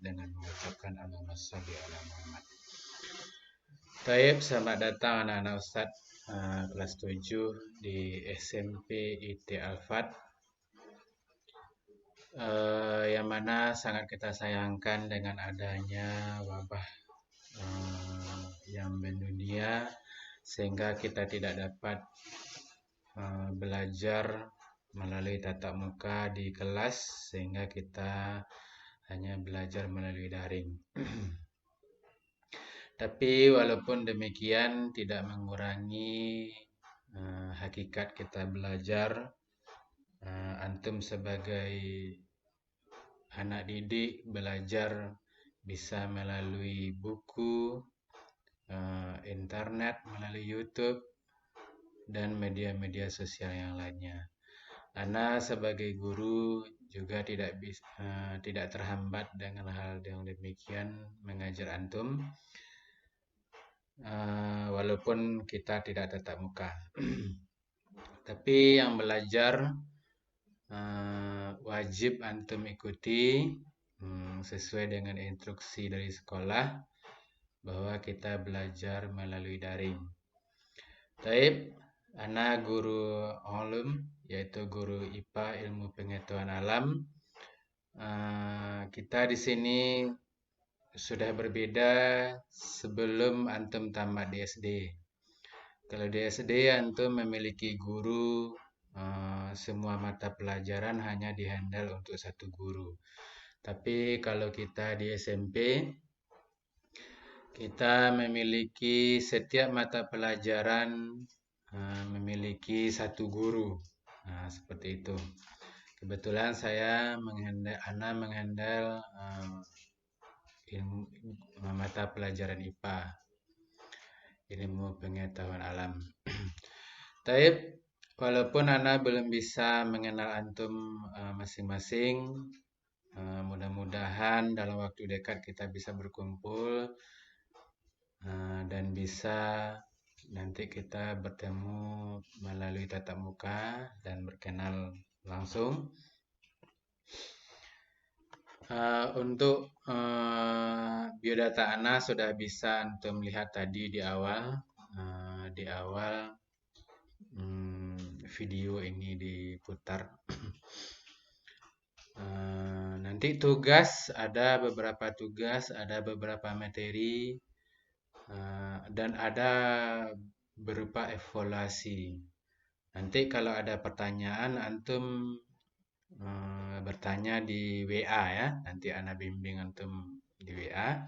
dengan mengucapkan Allahumma sholli ala Muhammad. Taib, selamat datang anak-anak Ustadz kelas 7 di SMP IT Alfat. Yang mana sangat kita sayangkan dengan adanya wabah yang mendunia, sehingga kita tidak dapat belajar melalui tatap muka di kelas, sehingga kita hanya belajar melalui daring. Tapi walaupun demikian tidak mengurangi hakikat kita belajar. Antum sebagai anak didik belajar bisa melalui buku, internet, melalui YouTube, dan media-media sosial yang lainnya. Ana sebagai guru juga tidak terhambat dengan hal yang demikian mengajar antum, walaupun kita tidak tatap muka. Tapi yang belajar wajib antum ikuti sesuai dengan instruksi dari sekolah bahwa kita belajar melalui daring. Taib, ana guru ulum, yaitu guru IPA ilmu pengetahuan alam. Kita di sini sudah berbeda sebelum antum tamat di SD. Kalau di SD antum memiliki guru, semua mata pelajaran hanya dihandle untuk satu guru. Tapi kalau kita di SMP, kita memiliki setiap mata pelajaran memiliki satu guru. Seperti itu. Kebetulan saya menghandle mata pelajaran IPA, ilmu pengetahuan alam. Taib, walaupun Ana belum bisa mengenal antum masing-masing, mudah-mudahan dalam waktu dekat kita bisa berkumpul dan bisa nanti kita bertemu melalui tatap muka dan berkenal langsung. Untuk biodata Ana sudah bisa antum lihat tadi di awal video ini diputar. Nanti tugas, ada beberapa tugas, ada beberapa materi, dan ada berupa evaluasi. Nanti kalau ada pertanyaan antum bertanya di WA ya, nanti Ana bimbing antum di WA.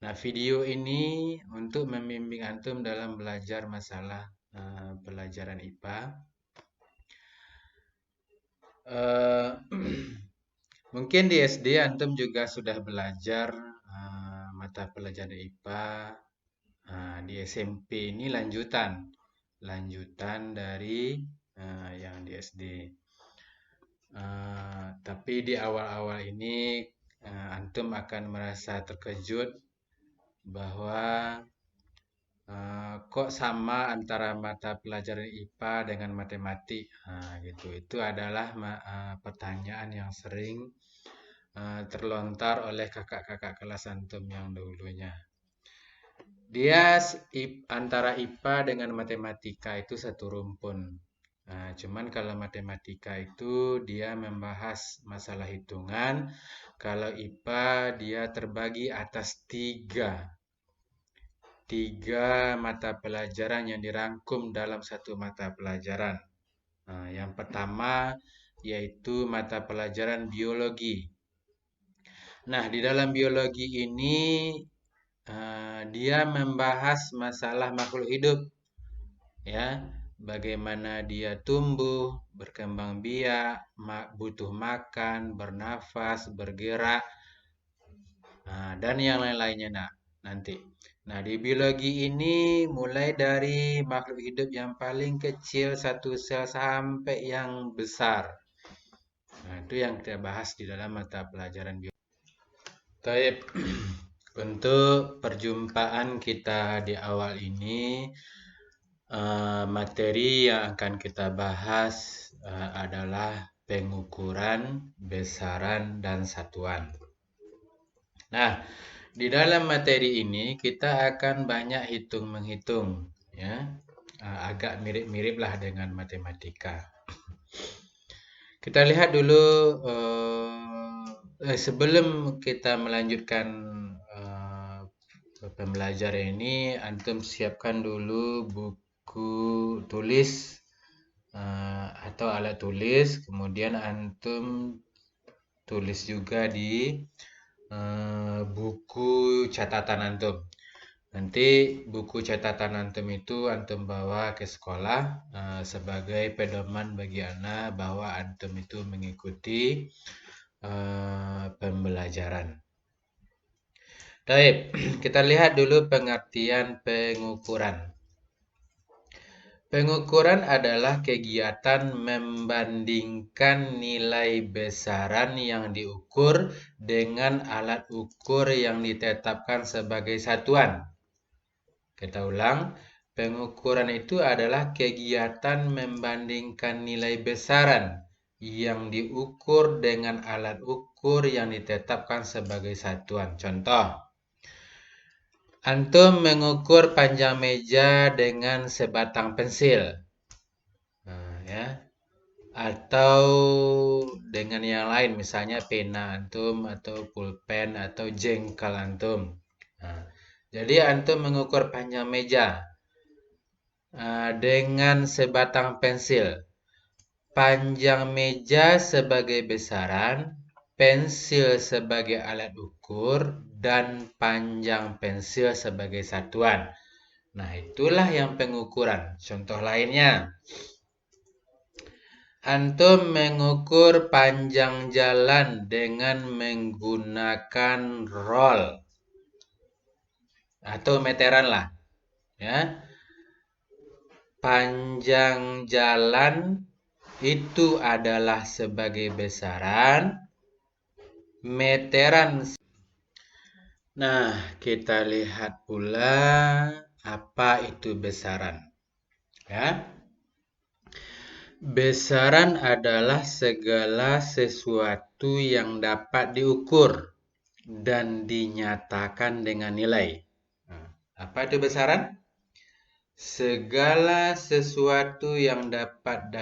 Nah, video ini untuk membimbing antum dalam belajar masalah pelajaran IPA. Mungkin di SD antum juga sudah belajar mata pelajaran IPA. Di SMP ini lanjutan dari yang di SD. Tapi di awal-awal ini antum akan merasa terkejut bahwa kok sama antara mata pelajaran IPA dengan matematik, gitu. Itu adalah pertanyaan yang sering terlontar oleh kakak-kakak kelas antum yang dulunya. Dia antara IPA dengan matematika itu satu rumpun. Cuman kalau matematika itu dia membahas masalah hitungan, kalau IPA dia terbagi atas tiga mata pelajaran yang dirangkum dalam satu mata pelajaran. Yang pertama yaitu mata pelajaran biologi. Nah, di dalam biologi ini dia membahas masalah makhluk hidup, ya, bagaimana dia tumbuh, berkembang biak, butuh makan, bernafas, bergerak, dan yang lain-lainnya nanti. Nah, di biologi ini mulai dari makhluk hidup yang paling kecil satu sel sampai yang besar. Nah, itu yang kita bahas di dalam mata pelajaran biologi. Baik, untuk perjumpaan kita di awal ini, materi yang akan kita bahas adalah pengukuran, besaran, dan satuan. Nah, di dalam materi ini kita akan banyak hitung-menghitung, ya. Agak mirip-mirip lah dengan matematika. Kita lihat dulu sebelum kita melanjutkan pembelajaran ini, antum siapkan dulu buku tulis atau alat tulis, kemudian antum tulis juga di buku catatan antum. Nanti buku catatan antum itu antum bawa ke sekolah sebagai pedoman bagi anak bahwa antum itu mengikuti pembelajaran. Baik, kita lihat dulu pengertian pengukuran. Pengukuran adalah kegiatan membandingkan nilai besaran yang diukur dengan alat ukur yang ditetapkan sebagai satuan. Kita ulang, pengukuran itu adalah kegiatan membandingkan nilai besaran yang diukur dengan alat ukur yang ditetapkan sebagai satuan. Contoh, antum mengukur panjang meja dengan sebatang pensil. Ya. Atau dengan yang lain, misalnya pena antum atau pulpen atau jengkal antum. Jadi antum mengukur panjang meja dengan sebatang pensil. Panjang meja sebagai besaran, pensil sebagai alat ukur, dan panjang pensil sebagai satuan. Nah, itulah yang pengukuran. Contoh lainnya, antum mengukur panjang jalan dengan menggunakan roll atau meteran lah, ya. Panjang jalan itu adalah sebagai besaran, meteran. Nah, kita lihat pula apa itu besaran. Ya. Besaran adalah segala sesuatu yang dapat diukur dan dinyatakan dengan nilai. Apa itu besaran? Segala sesuatu yang dapat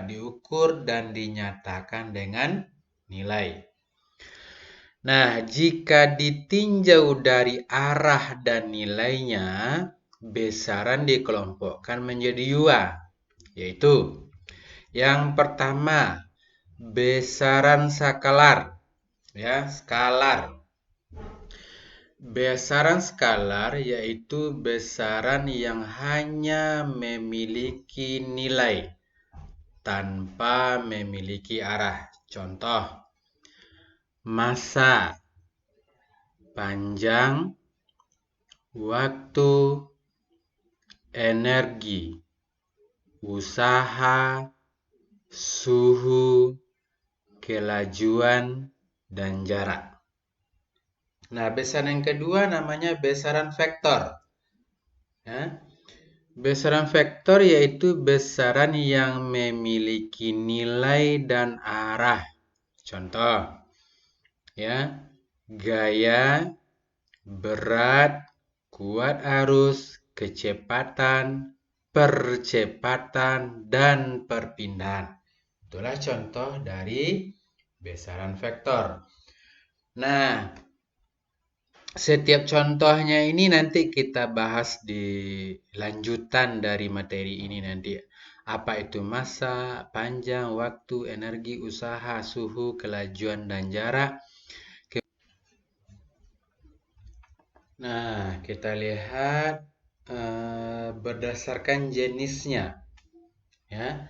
diukur dan dinyatakan dengan nilai. Nah, jika ditinjau dari arah dan nilainya, besaran dikelompokkan menjadi dua, yaitu yang pertama, besaran skalar, ya, skalar. Besaran skalar yaitu besaran yang hanya memiliki nilai tanpa memiliki arah. Contoh, massa, panjang, waktu, energi, usaha, suhu, kelajuan, dan jarak. Nah, besaran yang kedua namanya besaran vektor. Ya. Besaran vektor yaitu besaran yang memiliki nilai dan arah. Contoh, ya, gaya, berat, kuat arus, kecepatan, percepatan, dan perpindahan. Itulah contoh dari besaran vektor. Nah, setiap contohnya ini nanti kita bahas di lanjutan dari materi ini nanti. Apa itu massa, panjang, waktu, energi, usaha, suhu, kelajuan, dan jarak. Nah, kita lihat berdasarkan jenisnya. Ya,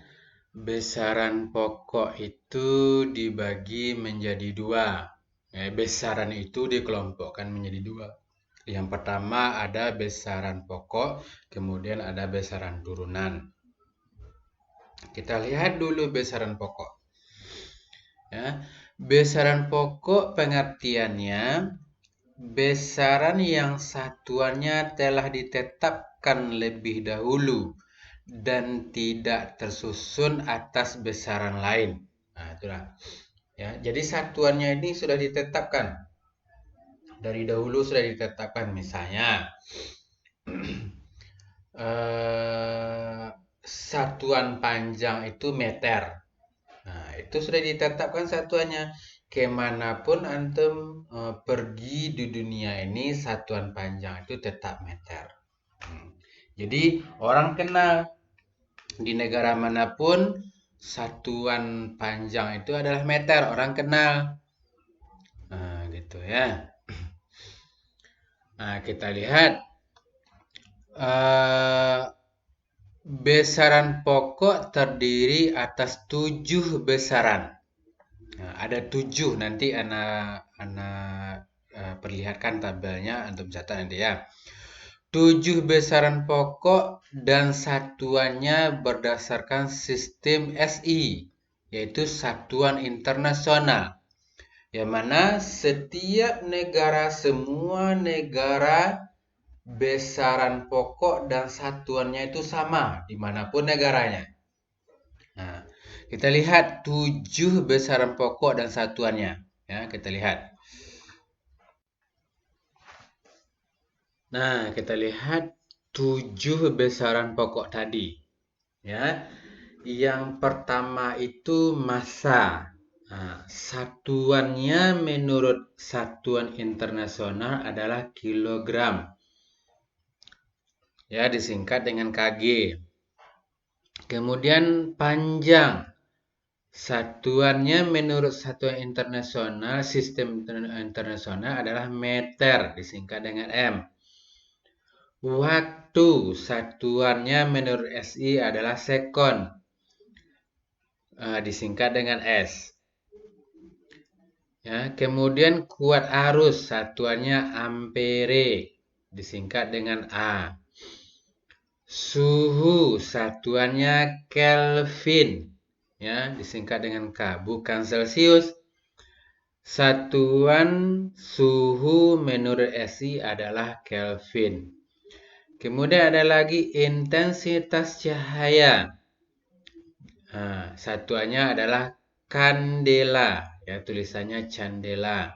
besaran pokok itu dibagi menjadi dua. Besaran itu dikelompokkan menjadi dua. Yang pertama ada besaran pokok, kemudian ada besaran turunan. Kita lihat dulu besaran pokok. Ya, besaran pokok pengertiannya besaran yang satuannya telah ditetapkan lebih dahulu dan tidak tersusun atas besaran lain. Nah, itulah. Ya, jadi satuannya ini sudah ditetapkan. dari dahulu sudah ditetapkan, misalnya satuan panjang itu meter. Nah, itu sudah ditetapkan satuannya. Kemanapun antum pergi di dunia ini, satuan panjang itu tetap meter. Jadi orang kenal di negara manapun satuan panjang itu adalah meter, orang kenal. Nah, gitu ya. Nah, kita lihat besaran pokok terdiri atas 7 besaran. Nah, ada 7, nanti anak perlihatkan tabelnya, antum catat nanti ya. 7 besaran pokok dan satuannya berdasarkan sistem SI, yaitu satuan internasional. Yang mana setiap negara, semua negara besaran pokok dan satuannya itu sama dimanapun negaranya. Nah, kita lihat 7 besaran pokok dan satuannya. Ya, kita lihat. Nah, kita lihat 7 besaran pokok tadi. Ya, yang pertama itu massa. Nah, satuannya menurut satuan internasional adalah kilogram. Ya, disingkat dengan kg. Kemudian panjang. Satuannya menurut satuan internasional, sistem internasional adalah meter, disingkat dengan M. Waktu, satuannya menurut SI adalah sekon, disingkat dengan S. Ya, kemudian kuat arus, satuannya ampere, disingkat dengan A. Suhu, satuannya Kelvin, ya, disingkat dengan K, bukan Celsius. Satuan suhu menurut SI adalah Kelvin. Kemudian ada lagi intensitas cahaya. Nah, satuannya adalah kandela, ya, tulisannya candela,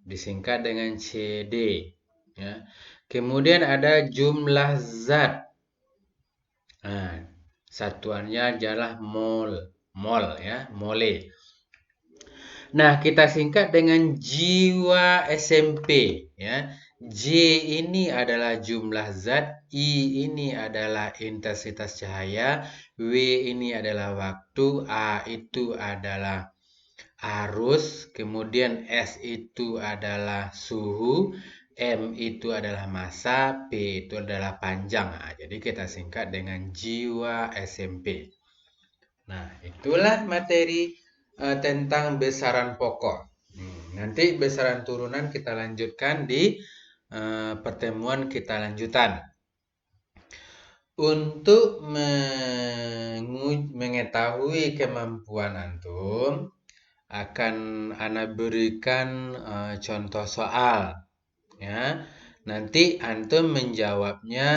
disingkat dengan CD. Ya. Kemudian ada jumlah zat. Nah, satuannya adalah mol, ya, mole. Nah, kita singkat dengan jiwa SMP, ya. J ini adalah jumlah zat, I ini adalah intensitas cahaya, W ini adalah waktu, A itu adalah arus, kemudian S itu adalah suhu, M itu adalah massa, P itu adalah panjang. Nah, jadi kita singkat dengan jiwa SMP. Nah, itulah materi tentang besaran pokok. Nanti besaran turunan kita lanjutkan di pertemuan kita lanjutan. Untuk mengetahui kemampuan antum, akan Ana berikan contoh soal. Ya, nanti antum menjawabnya